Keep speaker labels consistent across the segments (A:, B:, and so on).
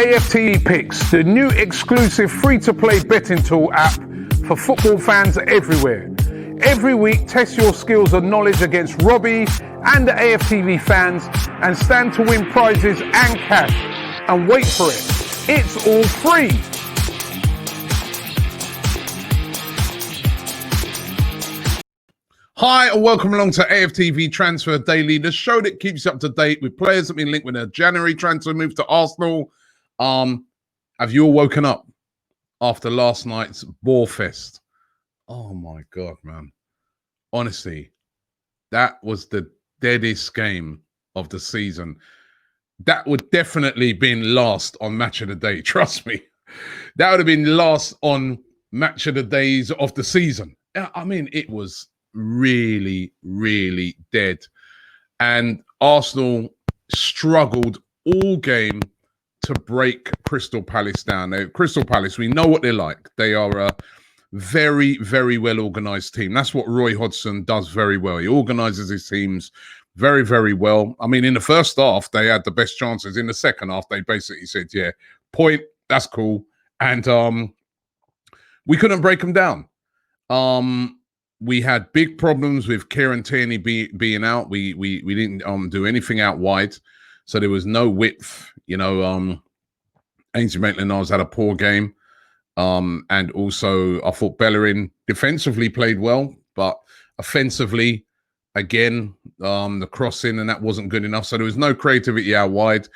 A: AFTV Picks, the new exclusive free-to-play betting tool app for football fans everywhere. Every week, test your skills and knowledge against Robbie and the AFTV fans and stand to win prizes and cash. And wait for it, it's all free.
B: Hi and welcome along to AFTV Transfer Daily, the show that keeps you up to date with players that have been linked with a January transfer move to Arsenal. Have you all woken up after last night's ball fest? Oh my God, man. Honestly, that was the deadest game of the season. That would definitely been last on Match of the Day. Trust me. That would have been last on Match of the Days of the season. I mean, it was really, really dead. And Arsenal struggled all game to break Crystal Palace down. Crystal Palace, we know what they're like. They are a very, very well-organised team. That's what Roy Hodgson does very well. He organises his teams very, very well. I mean, in the first half, they had the best chances. In the second half, they basically said, yeah, point, that's cool. And we couldn't break them down. We had big problems with Kieran Tierney being out. We didn't do anything out wide. So there was no width. You know, Ainsley Maitland-Niles had a poor game. And also, I thought Bellerin defensively played well, but offensively, again, the crossing and that wasn't good enough. So there was no creativity out wide.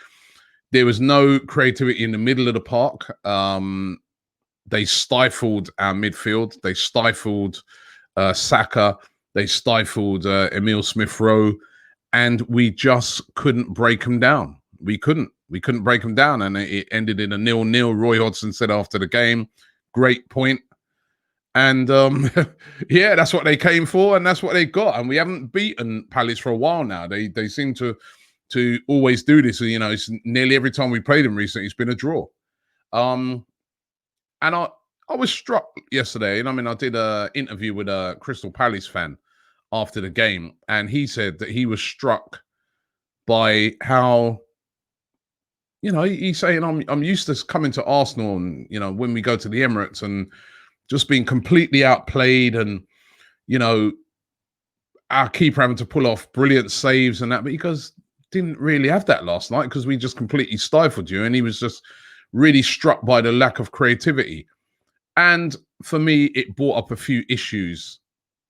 B: There was no creativity in the middle of the park. They stifled our midfield. They stifled Saka. They stifled Emil Smith-Rowe. And we just couldn't break them down. We couldn't break them down, and it ended in a 0-0. Roy Hodgson said after the game, great point. And yeah, that's what they came for, and that's what they got. And we haven't beaten Palace for a while now. They seem to always do this. You know, it's nearly every time we played them recently, it's been a draw. And I was struck yesterday, and I mean, I did an interview with a Crystal Palace fan after the game, and he said that he was struck by how, you know, he's saying, I'm used to coming to Arsenal and, you know, when we go to the Emirates and just being completely outplayed and, you know, our keeper having to pull off brilliant saves and that, but he goes, didn't really have that last night because we just completely stifled you. And he was just really struck by the lack of creativity. And for me, it brought up a few issues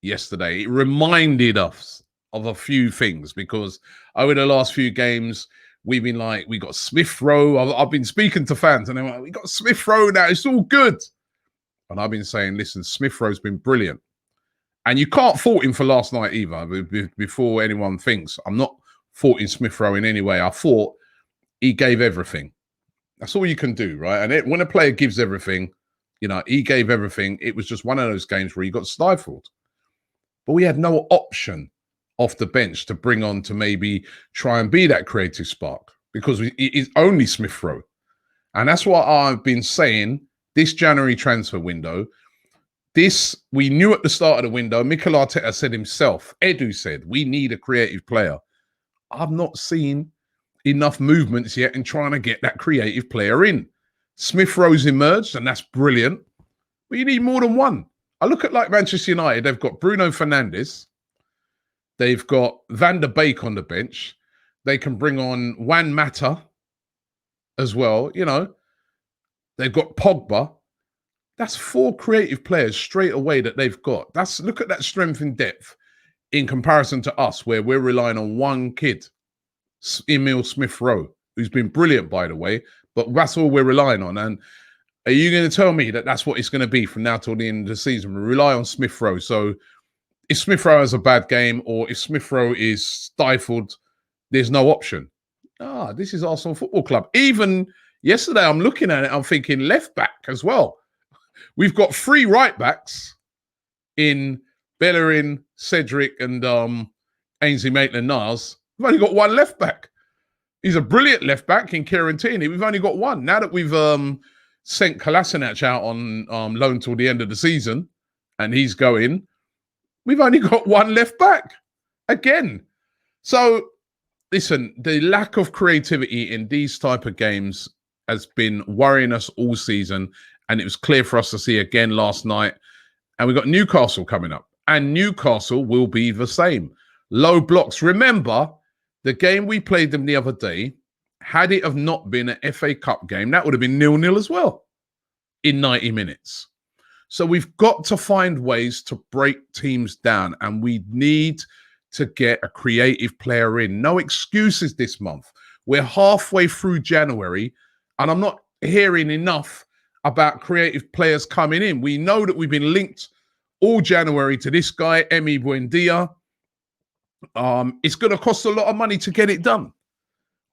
B: yesterday. It reminded us of a few things because over the last few games, we've been like, we got Smith-Rowe. I've been speaking to fans and they're like, we got Smith-Rowe now. It's all good. And I've been saying, listen, Smith-Rowe's been brilliant. And you can't fault him for last night either, before anyone thinks. I'm not faulting Smith-Rowe in any way. I thought he gave everything. That's all you can do, right? And when a player gives everything, you know, he gave everything. It was just one of those games where he got stifled. But we had no option off the bench to bring on to maybe try and be that creative spark because it's only Smith-Rowe. And that's what I've been saying this January transfer window. This, we knew at the start of the window, Mikel Arteta said himself, Edu said, we need a creative player. I've not seen enough movements yet in trying to get that creative player in. Smith-Rowe's emerged, and that's brilliant. But you need more than one. I look at like Manchester United, they've got Bruno Fernandes. They've got Van der Beek on the bench. They can bring on Juan Mata as well. You know, they've got Pogba. That's 4 creative players straight away that they've got. Look at that strength and depth in comparison to us, where we're relying on one kid, Emil Smith-Rowe, who's been brilliant, by the way, but that's all we're relying on. And are you going to tell me that that's what it's going to be from now till the end of the season? We rely on Smith-Rowe. So if Smith-Rowe has a bad game or if Smith-Rowe is stifled, there's no option. This is Arsenal Football Club. Even yesterday, I'm looking at it, I'm thinking left back as well. We've got 3 right backs in Bellerin, Cedric, and Ainsley Maitland-Niles. We've only got 1 left back. He's a brilliant left back in Kieran Tierney. We've only got 1. Now that we've sent Kolasinac out on loan till the end of the season and he's going, we've only got 1 left back again. So listen, the lack of creativity in these type of games has been worrying us all season, and it was clear for us to see again last night. And we've got Newcastle coming up, and Newcastle will be the same. Low blocks. Remember, the game we played them the other day, had it have not been an FA Cup game, that would have been 0-0 as well in 90 minutes. So we've got to find ways to break teams down, and we need to get a creative player in. No excuses this month. We're halfway through January, and I'm not hearing enough about creative players coming in. We know that we've been linked all January to this guy, Emmi Buendia. It's going to cost a lot of money to get it done.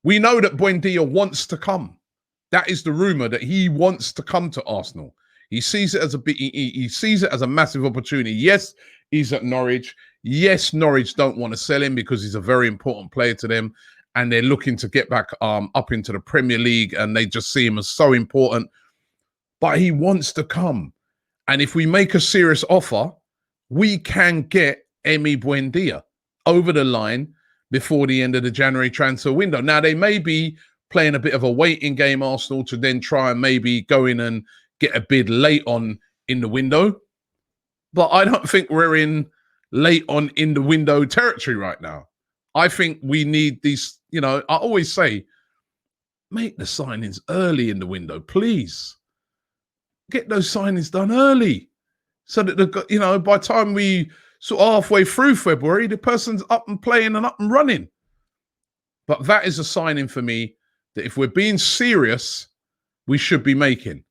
B: We know that Buendia wants to come. That is the rumor, that he wants to come to Arsenal. He sees it as he sees it as a massive opportunity. Yes, he's at Norwich. Yes, Norwich don't want to sell him because he's a very important player to them, and they're looking to get back up into the Premier League, and they just see him as so important. But he wants to come. And if we make a serious offer, we can get Emmi Buendia over the line before the end of the January transfer window. Now, they may be playing a bit of a waiting game, Arsenal, to then try and maybe go in and get a bid late on in the window. But I don't think we're in late on in the window territory right now. I think we need these, I always say, make the signings early in the window, please. Get those signings done early so that, by the time we sort of halfway through February, the person's up and playing and up and running. But that is a signing for me that if we're being serious, we should be making.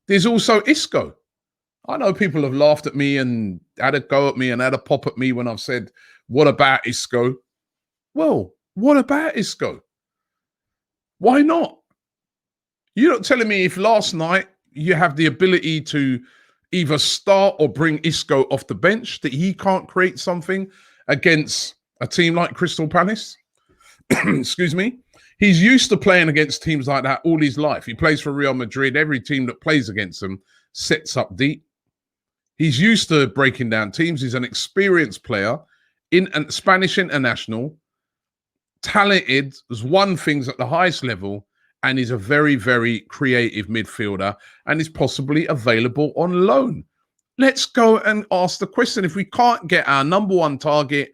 B: There's also Isco. I know people have laughed at me and had a go at me and had a pop at me when I've said, what about Isco? Well, what about Isco? Why not? You're not telling me if last night you have the ability to either start or bring Isco off the bench, that he can't create something against a team like Crystal Palace? Excuse me. He's used to playing against teams like that all his life. He plays for Real Madrid. Every team that plays against him sets up deep. He's used to breaking down teams. He's an experienced player, in a Spanish international, talented, has won things at the highest level, and he's a very, very creative midfielder, and is possibly available on loan. Let's go and ask the question. If we can't get our number one target,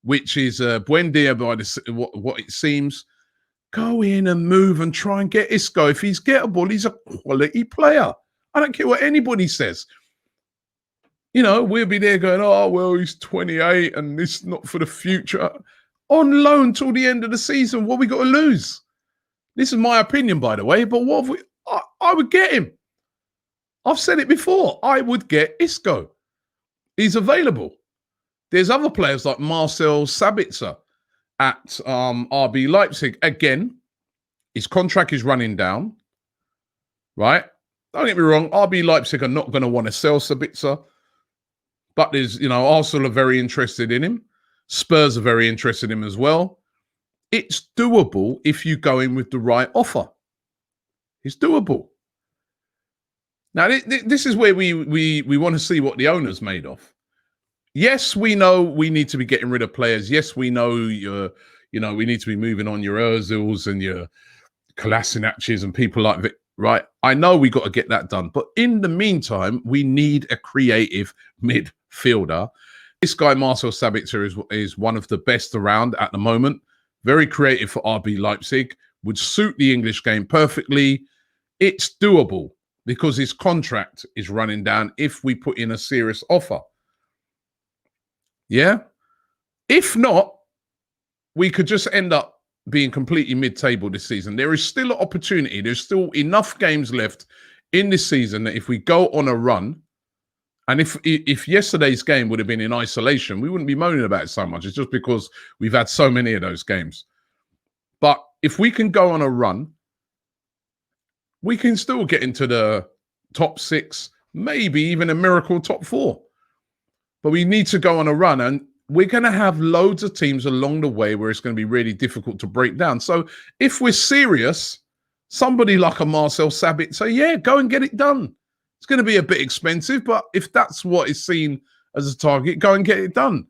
B: which is Buendia by what it seems, go in and move and try and get Isco. If he's gettable, he's a quality player. I don't care what anybody says. We'll be there going, oh, well, he's 28 and this is not for the future. On loan till the end of the season, what we got to lose? This is my opinion, by the way, but what have we? I would get him. I've said it before. I would get Isco. He's available. There's other players like Marcel Sabitzer at RB Leipzig. Again, his contract is running down, right? Don't get me wrong. RB Leipzig are not going to want to sell Sabitzer, but there's, Arsenal are very interested in him. Spurs are very interested in him as well. It's doable if you go in with the right offer. It's doable. Now, this is where we want to see what the owner's made of. Yes, we know we need to be getting rid of players. Yes, we know we need to be moving on your Ozils and your Kolasinac's and people like that, right? I know we got to get that done. But in the meantime, we need a creative midfielder. This guy, Marcel Sabitzer, is one of the best around at the moment. Very creative for RB Leipzig. Would suit the English game perfectly. It's doable because his contract is running down if we put in a serious offer. Yeah? If not, we could just end up being completely mid-table this season. There is still an opportunity. There's still enough games left in this season that if we go on a run, and if yesterday's game would have been in isolation, we wouldn't be moaning about it so much. It's just because we've had so many of those games. But if we can go on a run, we can still get into the top 6, maybe even a miracle top 4. But we need to go on a run, and we're going to have loads of teams along the way where it's going to be really difficult to break down. So if we're serious, somebody like a Marcel Sabitzer, yeah, go and get it done. It's going to be a bit expensive, but if that's what is seen as a target, go and get it done.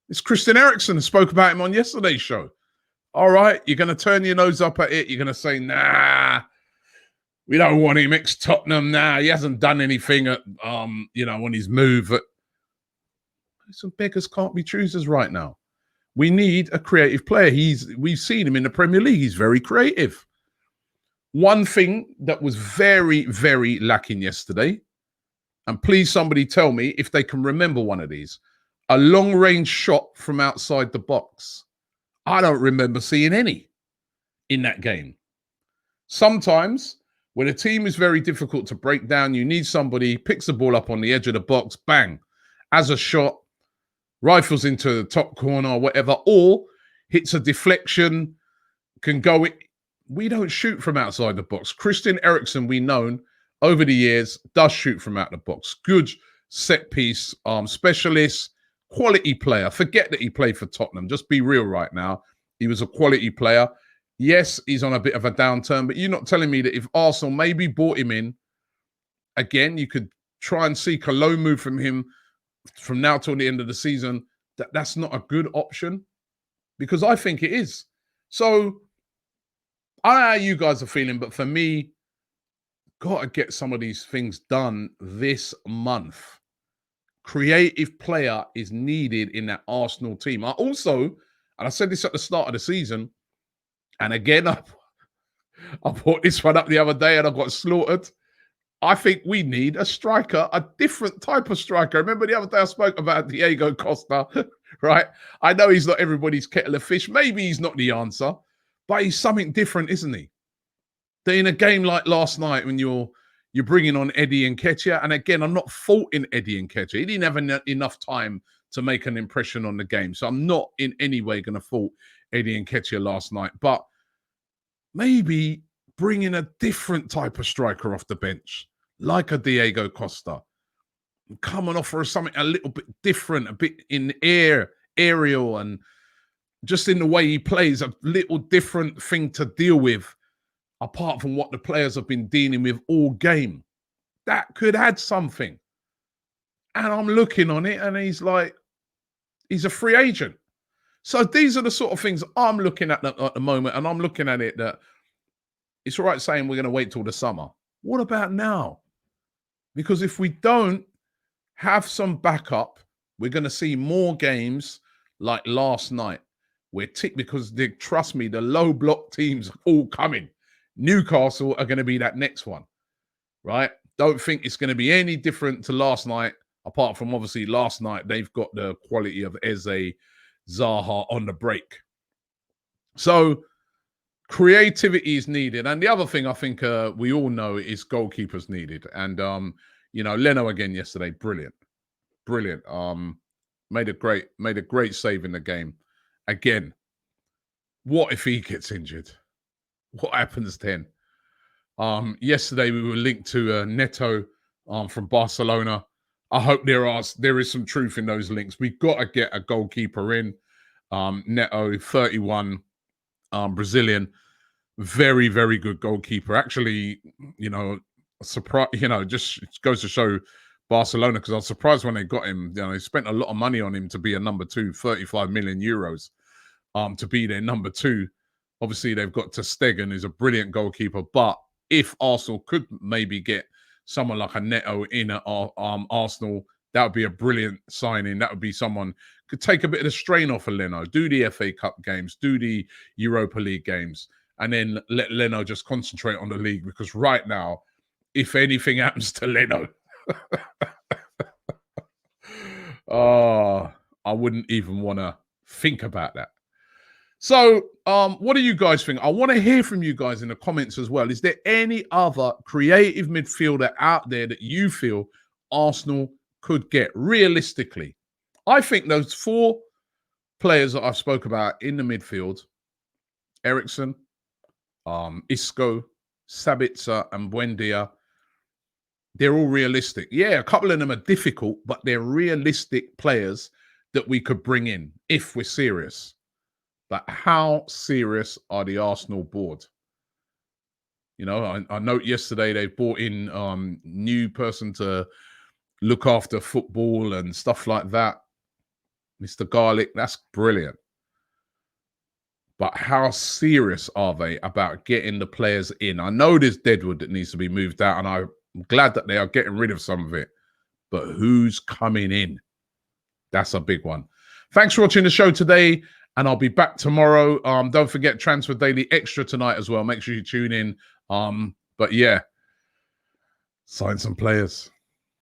B: It's Christian Eriksen, spoke about him on yesterday's show. All right, you're going to turn your nose up at it. You're going to say, nah, we don't want him ex-Tottenham. Nah, he hasn't done anything at, on his move. Some beggars can't be choosers right now. We need a creative player. We've seen him in the Premier League. He's very creative. One thing that was very, very lacking yesterday, and please somebody tell me if they can remember one of these, a long-range shot from outside the box. I don't remember seeing any in that game. Sometimes when a team is very difficult to break down, you need somebody picks the ball up on the edge of the box, bang, as a shot, rifles into the top corner or whatever, or hits a deflection, can go in. We don't shoot from outside the box. Christian Eriksen, we known over the years, does shoot from out the box. Good set piece specialist, quality player. Forget that he played for Tottenham. Just be real right now. He was a quality player. Yes, he's on a bit of a downturn, but you're not telling me that if Arsenal maybe bought him in, again, you could try and seek a low move from him from now till the end of the season, that's not a good option? Because I think it is. So I don't know how you guys are feeling, but for me, got to get some of these things done this month. Creative player is needed in that Arsenal team. I also, and I said this at the start of the season, and again, I brought this one up the other day and I got slaughtered. I think we need a striker, a different type of striker. Remember the other day I spoke about Diego Costa, right? I know he's not everybody's kettle of fish. Maybe he's not the answer, but he's something different, isn't he? That in a game like last night when you're bringing on Eddie Nketiah, and again, I'm not faulting Eddie Nketiah. He didn't have enough time to make an impression on the game. So I'm not in any way going to fault Eddie Nketiah last night. But maybe bringing a different type of striker off the bench, like a Diego Costa, come and offer us something a little bit different, a bit in aerial, and just in the way he plays, a little different thing to deal with, apart from what the players have been dealing with all game. That could add something. And I'm looking on it, and he's a free agent. So these are the sort of things I'm looking at the moment, and I'm looking at it that it's all right saying we're going to wait till the summer. What about now? Because if we don't have some backup, we're going to see more games like last night. Because trust me, the low block teams are all coming. Newcastle are going to be that next one, right? Don't think it's going to be any different to last night, apart from obviously last night they've got the quality of Eze, Zaha on the break. So creativity is needed. And the other thing I think we all know is goalkeepers needed. And, Leno again yesterday, brilliant. Made a great save in the game. Again, what if he gets injured? What happens then? Yesterday we were linked to Neto from Barcelona. I hope there is some truth in those links. We've got to get a goalkeeper in. Neto, 31, Brazilian, very, very good goalkeeper. Actually, surprise. Just goes to show Barcelona, because I was surprised when they got him. They spent a lot of money on him to be a number 2, 35 million euros, to be their number 2. Obviously, they've got Ter Stegen, who's a brilliant goalkeeper. But if Arsenal could maybe get someone like a Neto in at Arsenal, that would be a brilliant signing. That would be someone could take a bit of the strain off of Leno, do the FA Cup games, do the Europa League games, and then let Leno just concentrate on the league. Because right now, if anything happens to Leno, I wouldn't even want to think about that. So, what do you guys think? I want to hear from you guys in the comments as well. Is there any other creative midfielder out there that you feel Arsenal could get realistically? I think those 4 players that I've spoke about in the midfield, Eriksen, Isco, Sabitzer, and Buendia, they're all realistic. Yeah, a couple of them are difficult, but they're realistic players that we could bring in if we're serious. But how serious are the Arsenal board? I note yesterday they brought in new person to look after football and stuff like that. Mr. Garlic, that's brilliant. but how serious are they about getting the players in? I know there's deadwood that needs to be moved out, and I'm glad that they are getting rid of some of it. But who's coming in? That's a big one. Thanks for watching the show today, and I'll be back tomorrow. Don't forget Transfer Daily Extra tonight as well. Make sure you tune in. But yeah, sign some players.